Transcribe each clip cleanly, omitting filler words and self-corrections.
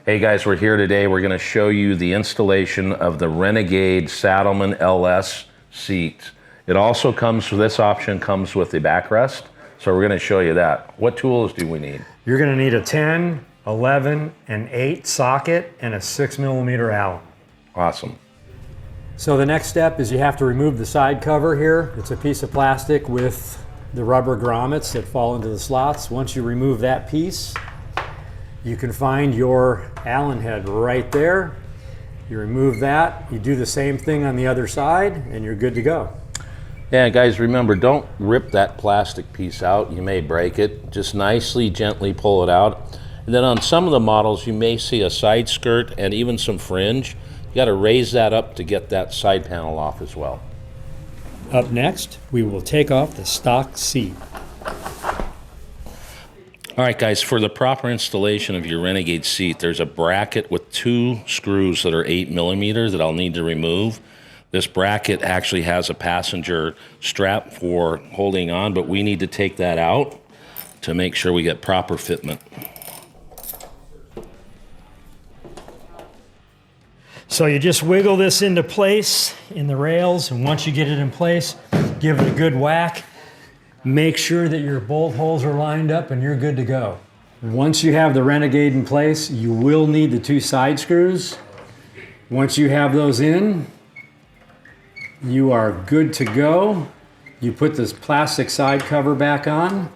Hey guys, we're here today. We're going to show you the installation of the Renegade Saddlemen LS seat. It also comes with, this option comes with the backrest, so we're going to show you that. What tools do we need? You're going to need a 10, 11, and 8 socket and a 6mm Allen. Awesome. So the next step is you have to remove the side cover here. It's a piece of plastic with the rubber grommets that fall into the slots. Once you remove that piece, you can find your Allen head right there. You remove that, you do the same thing on the other side, and you're good to go. Yeah, guys, remember, don't rip that plastic piece out. You may break it. Just nicely, gently pull it out. And then on some of the models, you may see a side skirt and even some fringe. You got to raise that up to get that side panel off as well. Up next, we will take off the stock seat. All right, guys, for the proper installation of your Renegade seat, there's a bracket with 2 screws that are 8mm that I'll need to remove. This bracket actually has a passenger strap for holding on, but we need to take that out to make sure we get proper fitment. So you just wiggle this into place in the rails, and once you get it in place, give it a good whack. Make sure that your bolt holes are lined up and you're good to go. Once you have the Renegade in place, you will need the 2 side screws. Once you have those in, you are good to go. You put this plastic side cover back on.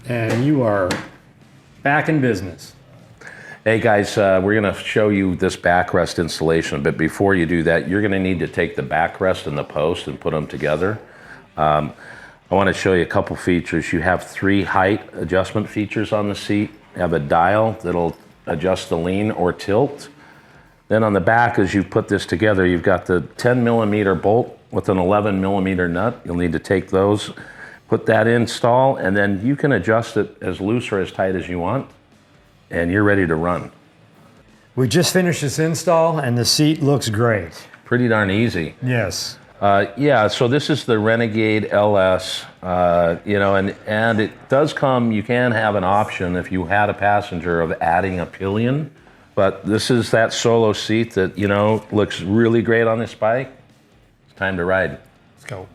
And you are back in business. Hey guys, we're going to show you this backrest installation, but before you do that, you're going to need to take the backrest and the post and put them together. I want to show you a couple features. You have 3 height adjustment features on the seat. You have a dial that'll adjust the lean or tilt. Then on the back, as you put this together, you've got the 10mm bolt with an 11mm nut. You'll need to take those, put that in, install, and then you can adjust it as loose or as tight as you want, and you're ready to run. We just finished this install and the seat looks great. Pretty darn easy. Yes. Yeah, so this is the Renegade LS, you know, and it does come, you can have an option if you had a passenger of adding a pillion, but this is that solo seat that, you know, looks really great on this bike. It's time to ride. Let's go.